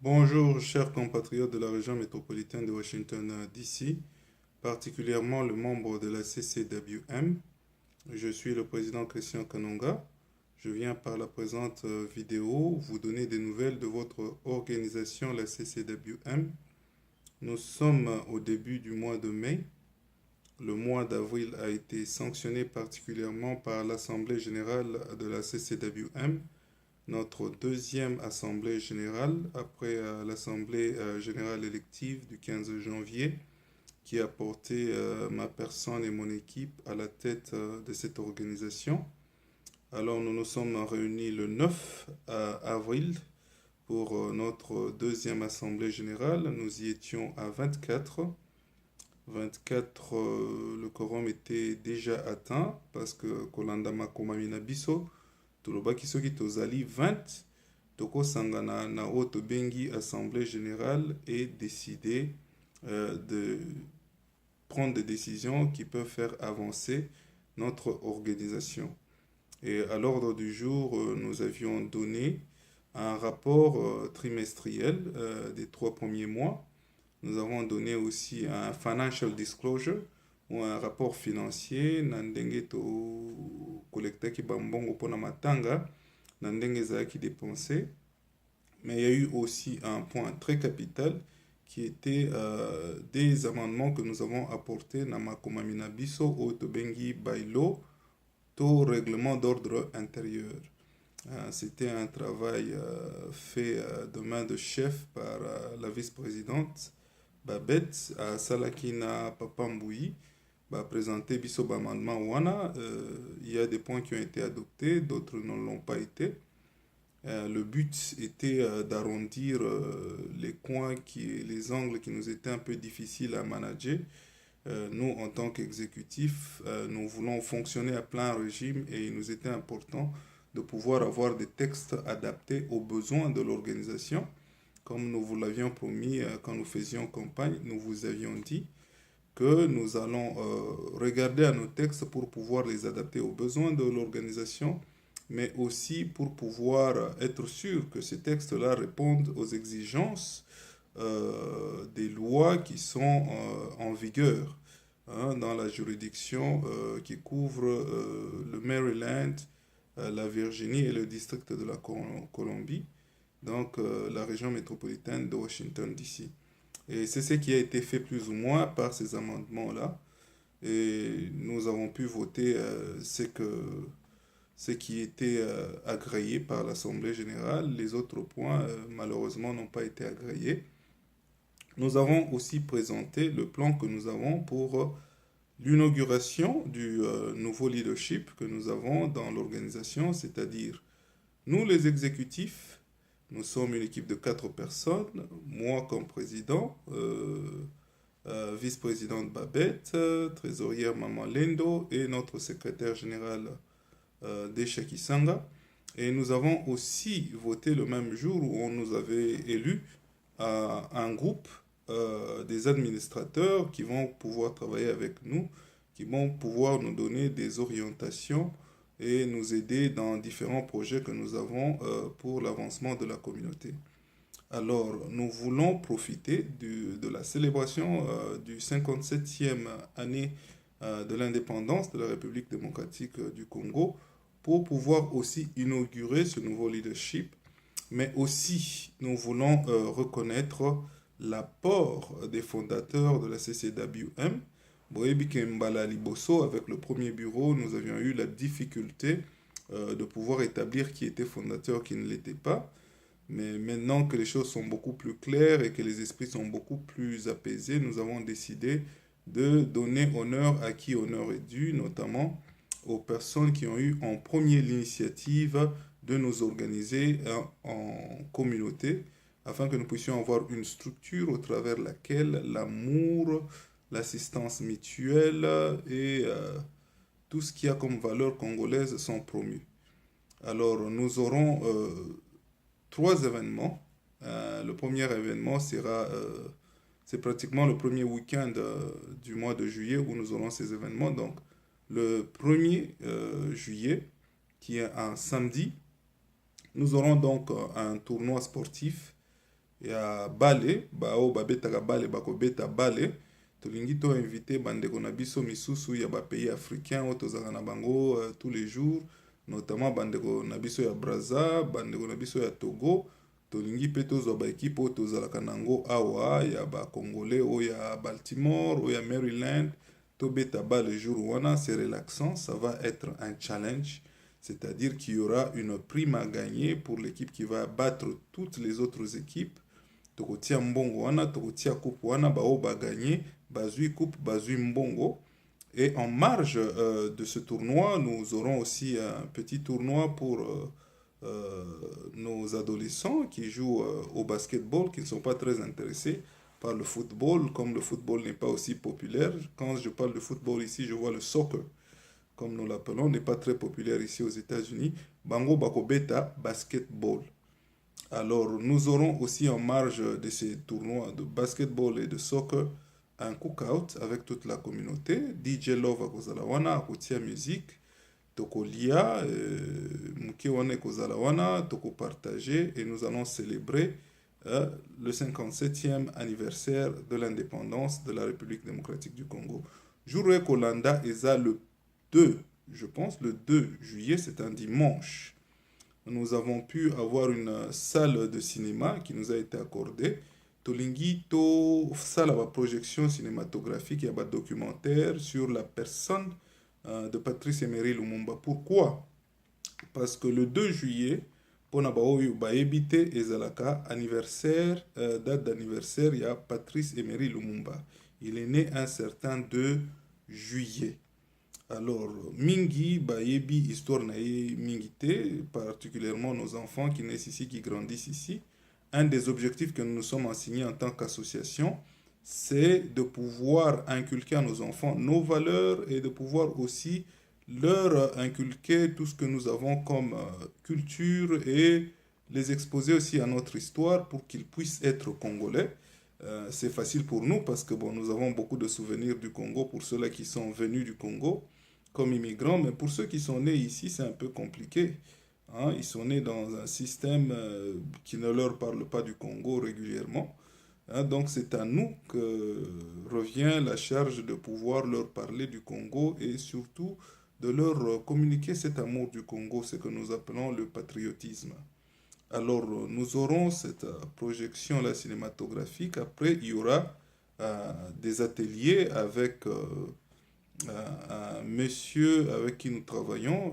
Bonjour, chers compatriotes de la région métropolitaine de Washington, D.C., particulièrement le membre de la CCWM. Je suis le président Christian Kanonga. Je viens par la présente vidéo vous donner des nouvelles de votre organisation, la CCWM. Nous sommes au début du mois de mai. Le mois d'avril a été sanctionné particulièrement par l'Assemblée générale de la CCWM, notre deuxième assemblée générale après l'assemblée générale élective du 15 janvier qui a porté ma personne et mon équipe à la tête de cette organisation. Alors nous nous sommes réunis le 9 avril pour notre deuxième assemblée générale. Nous y étions à 24. 24, le quorum était déjà atteint parce que Kolanda Makomamina Biso, tolobaki soki tozali 20, tokosangana na oyo tobengi assemblée générale et décider de prendre des décisions qui peuvent faire avancer notre organisation. Et à l'ordre du jour, nous avions donné un rapport trimestriel des 3 premiers mois. Nous avons donné aussi un financial disclosure ou un rapport financier na ndenge to collectaki bambongo pona matanga na ndenge ezalaki dépensé. Mais il y a eu aussi un point très capital qui était des amendements que nous avons apportés na makomamina biso au tobengi bailo to règlement d'ordre intérieur. C'était un travail fait de main de chef par la vice-présidente Babette à Salakina Papamboui, présenté biso amendement wana. Il y a des points qui ont été adoptés, d'autres ne l'ont pas été. Le but était d'arrondir les coins, les angles qui nous étaient un peu difficiles à manager. Nous, en tant qu'exécutifs, nous voulons fonctionner à plein régime et il nous était important de pouvoir avoir des textes adaptés aux besoins de l'organisation. Comme nous vous l'avions promis quand nous faisions campagne, nous vous avions dit que nous allons regarder à nos textes pour pouvoir les adapter aux besoins de l'organisation, mais aussi pour pouvoir être sûr que ces textes-là répondent aux exigences des lois qui sont en vigueur dans la juridiction qui couvre le Maryland, la Virginie et le district de la Colombie, donc la région métropolitaine de Washington, D.C. Et c'est ce qui a été fait plus ou moins par ces amendements-là. Et nous avons pu voter ce qui était agréé par l'Assemblée générale. Les autres points, malheureusement, n'ont pas été agréés. Nous avons aussi présenté le plan que nous avons pour l'inauguration du nouveau leadership que nous avons dans l'organisation, c'est-à-dire nous les exécutifs. Nous sommes une équipe de 4 personnes, moi comme président, vice-présidente Babette, trésorière Maman Lendo et notre secrétaire général Desha Kisanga. Et nous avons aussi voté le même jour où on nous avait élu un groupe des administrateurs qui vont pouvoir travailler avec nous, qui vont pouvoir nous donner des orientations et nous aider dans différents projets que nous avons pour l'avancement de la communauté. Alors, nous voulons profiter de la célébration du 57e année de l'indépendance de la République démocratique du Congo pour pouvoir aussi inaugurer ce nouveau leadership, mais aussi nous voulons reconnaître l'apport des fondateurs de la CCWM. Boyebi Kembala Liboso, avec le premier bureau, nous avions eu la difficulté de pouvoir établir qui était fondateur, qui ne l'était pas. Mais maintenant que les choses sont beaucoup plus claires et que les esprits sont beaucoup plus apaisés, nous avons décidé de donner honneur à qui honneur est dû, notamment aux personnes qui ont eu en premier l'initiative de nous organiser en communauté afin que nous puissions avoir une structure au travers laquelle l'amour, l'assistance mutuelle et tout ce qui a comme valeur congolaise sont promus. Alors nous aurons 3 événements. Le premier événement sera, c'est pratiquement le premier week-end du mois de juillet où nous aurons ces événements. Donc le 1er juillet, qui est un samedi, nous aurons donc un tournoi sportif ya bale bao babetaka bale bakobeta bale tolingi to invité bandeko na biso misusu ya bapays africain oyo tozalaka na bango tous les jours notamment bandeko na biso ya Brazza, bandeko na biso ya Togo tolingi mpe tozwa baekipe oyo tozalaka nango awa ya bacongolais oyo ya Baltimore oyo ya Maryland tobeta bale jour wana c'est relaxant, ça va être un challenge. C'est-à-dire qu'il y aura une prime à gagner pour l'équipe qui va battre toutes les autres équipes. Tokotia mbongo wana, tokotia coupe wana, bao ba gagner, bazui coupe, bazui mbongo. Et en marge de ce tournoi, nous aurons aussi un petit tournoi pour nos adolescents qui jouent au basketball, qui ne sont pas très intéressés par le football, comme le football n'est pas aussi populaire. Quand je parle de football ici, je vois le soccer comme nous l'appelons, n'est pas très populaire ici aux États-Unis. Bango Bakobeta Basketball. Alors, nous aurons aussi en marge de ces tournois de basketball et de soccer un cookout avec toute la communauté. DJ Love à Kozalawana, à Koutia Musique, Toko Lia, Mukewane Kozalawana, Toko Partager, et nous allons célébrer le 57e anniversaire de l'indépendance de la République démocratique du Congo. Jour Kolanda Eza le 2, je pense, le 2 juillet, c'est un dimanche. Nous avons pu avoir une salle de cinéma qui nous a été accordée. Tolingi to salle à projection cinématographique et à documentaire sur la personne de Patrice Emery Lumumba. Pourquoi? Parce que le 2 juillet, pour Nabaoyu Baebite et Zalaka, anniversaire, date d'anniversaire, il y a Patrice Emery Lumumba. Il est né un certain 2 juillet. Alors, Mingi, Bayebi, histoire naïe Mingité, particulièrement nos enfants qui naissent ici, qui grandissent ici. Un des objectifs que nous nous sommes assignés en tant qu'association, c'est de pouvoir inculquer à nos enfants nos valeurs et de pouvoir aussi leur inculquer tout ce que nous avons comme culture et les exposer aussi à notre histoire pour qu'ils puissent être congolais. C'est facile pour nous parce que bon, nous avons beaucoup de souvenirs du Congo pour ceux-là qui sont venus du Congo comme immigrants, mais pour ceux qui sont nés ici, c'est un peu compliqué. Hein? Ils sont nés dans un système qui ne leur parle pas du Congo régulièrement. Hein? Donc c'est à nous que revient la charge de pouvoir leur parler du Congo et surtout de leur communiquer cet amour du Congo, ce que nous appelons le patriotisme. Alors nous aurons cette projection-là cinématographique. Après, il y aura des ateliers avec un monsieur avec qui nous travaillons,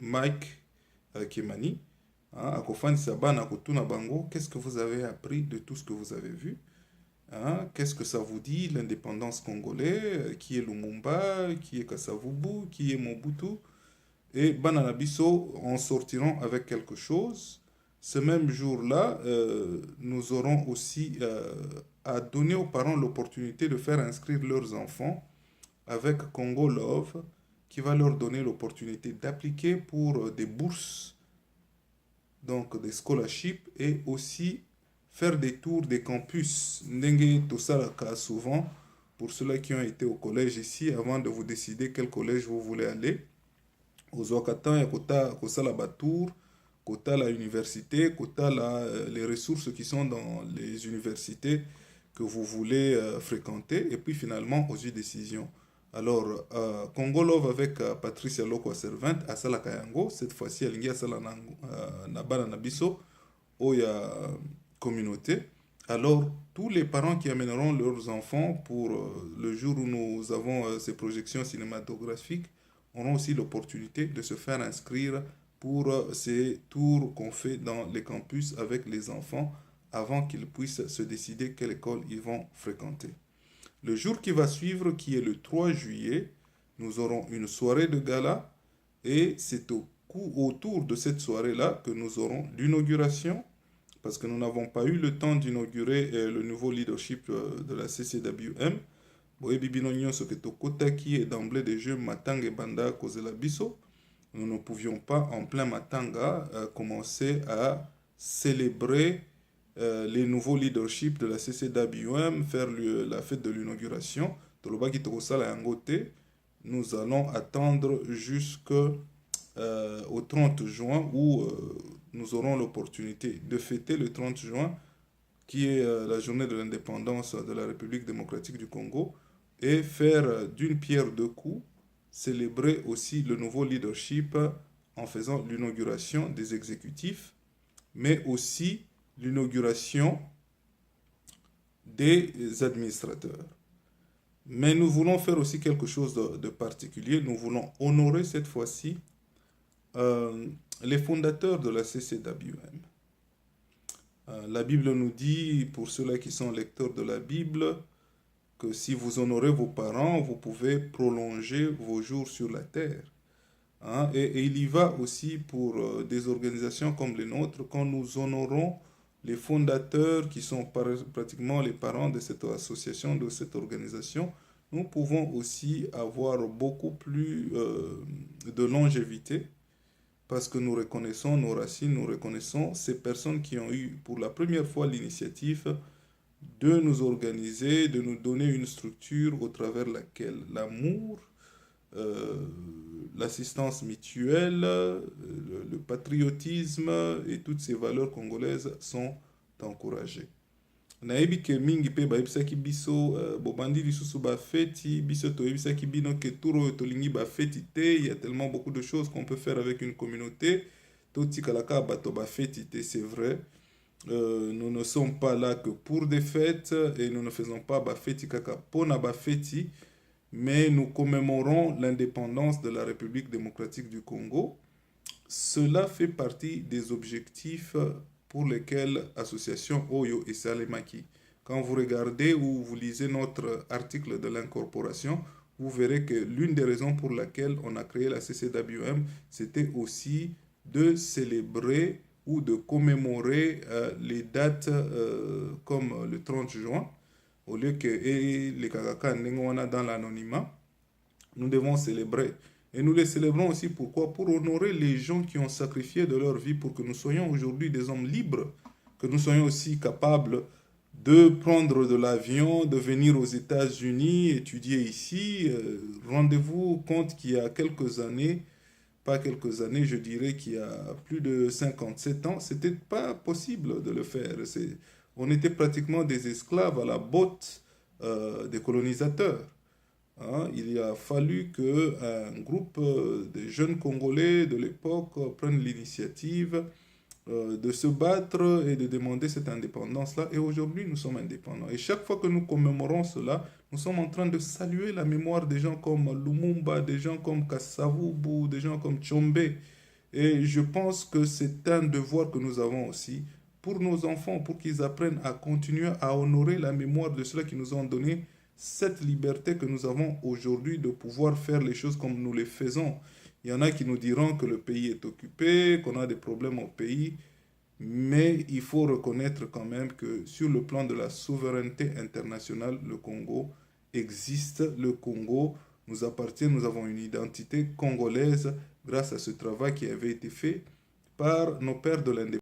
Mike Kemani, Akofan Saban Akotuna Bango. Qu'est-ce que vous avez appris de tout ce que vous avez vu? Qu'est-ce que ça vous dit, l'indépendance congolaise? Qui est Lumumba? Qui est Kasavubu? Qui est Mobutu? Et Bananabiso en sortiront avec quelque chose. Ce même jour-là, nous aurons aussi à donner aux parents l'opportunité de faire inscrire leurs enfants avec Congo Love, qui va leur donner l'opportunité d'appliquer pour des bourses, donc des scholarships, et aussi faire des tours des campus. Ndengue Tosalaka souvent, pour ceux-là qui ont été au collège ici, avant de vous décider quel collège vous voulez aller. Aux Ouakatan, il y a Kota la Batour, Kota la université, Kota les ressources qui sont dans les universités que vous voulez fréquenter, et puis finalement aux décisions. Alors, Congo Love avec Patricia Lokwa Servant à Sala Kayango, cette fois-ci, elle a Sala Nabana Nabiso, où il y a communauté. Alors, tous les parents qui amèneront leurs enfants pour le jour où nous avons ces projections cinématographiques auront aussi l'opportunité de se faire inscrire pour ces tours qu'on fait dans les campus avec les enfants avant qu'ils puissent se décider quelle école ils vont fréquenter. Le jour qui va suivre, qui est le 3 juillet, nous aurons une soirée de gala et c'est autour de cette soirée-là que nous aurons l'inauguration, parce que nous n'avons pas eu le temps d'inaugurer le nouveau leadership de la CCWM. Boyebi Binonyo Soketo Kotaki et d'emblée des jeux Matanga et Banda Kozela Biso. Nous ne pouvions pas en plein Matanga commencer à célébrer les nouveaux leaderships de la CCWM, faire la fête de l'inauguration. Nous allons attendre jusqu'au 30 juin où nous aurons l'opportunité de fêter le 30 juin qui est la journée de l'indépendance de la République démocratique du Congo, et faire d'une pierre deux coups, célébrer aussi le nouveau leadership en faisant l'inauguration des exécutifs, mais aussi l'inauguration des administrateurs. Mais nous voulons faire aussi quelque chose de particulier. Nous voulons honorer cette fois-ci les fondateurs de la CCWM. La Bible nous dit, pour ceux-là qui sont lecteurs de la Bible, que si vous honorez vos parents, vous pouvez prolonger vos jours sur la terre. Hein? Et il y va aussi pour des organisations comme les nôtres, quand nous honorons les fondateurs qui sont pratiquement les parents de cette association, de cette organisation, nous pouvons aussi avoir beaucoup plus de longévité parce que nous reconnaissons nos racines, nous reconnaissons ces personnes qui ont eu pour la première fois l'initiative de nous organiser, de nous donner une structure au travers laquelle l'amour, l'assistance mutuelle, le patriotisme et toutes ces valeurs congolaises sont encouragées. nayebi ke mingi pe bayebisaki biso bobandi lisusu bafeti biso toyebisaki bino ke turo oyo tolingi bafeti te. Il y a tellement beaucoup de choses qu'on peut faire avec une communauté. Totikalaka bato bafeti te, c'est vrai. Nous ne sommes pas là que pour des fêtes et nous ne faisons pas bafeti kaka pona bafeti, mais nous commémorons l'indépendance de la République démocratique du Congo. Cela fait partie des objectifs pour lesquels Association Oyo et Salemaki. Quand vous regardez ou vous lisez notre article de l'incorporation, vous verrez que l'une des raisons pour laquelle on a créé la CCWM, c'était aussi de célébrer ou de commémorer les dates comme le 30 juin, au lieu que les Kakaka Nengoana dans l'anonymat, nous devons célébrer. Et nous les célébrons aussi pourquoi? Pour honorer les gens qui ont sacrifié de leur vie pour que nous soyons aujourd'hui des hommes libres, que nous soyons aussi capables de prendre de l'avion, de venir aux États-Unis, étudier ici. Rendez-vous compte qu'il y a quelques années, pas quelques années, je dirais qu'il y a plus de 57 ans, c'était pas possible de le faire. On était pratiquement des esclaves à la botte des colonisateurs. Hein, il a fallu qu'un groupe de jeunes Congolais de l'époque prenne l'initiative de se battre et de demander cette indépendance-là. Et aujourd'hui, nous sommes indépendants. Et chaque fois que nous commémorons cela, nous sommes en train de saluer la mémoire des gens comme Lumumba, des gens comme Kassavubu, des gens comme Tchombe. Et je pense que c'est un devoir que nous avons aussi pour nos enfants, pour qu'ils apprennent à continuer à honorer la mémoire de ceux qui nous ont donné cette liberté que nous avons aujourd'hui de pouvoir faire les choses comme nous les faisons. Il y en a qui nous diront que le pays est occupé, qu'on a des problèmes au pays, mais il faut reconnaître quand même que sur le plan de la souveraineté internationale, le Congo existe. Le Congo nous appartient, nous avons une identité congolaise grâce à ce travail qui avait été fait par nos pères de l'indépendance.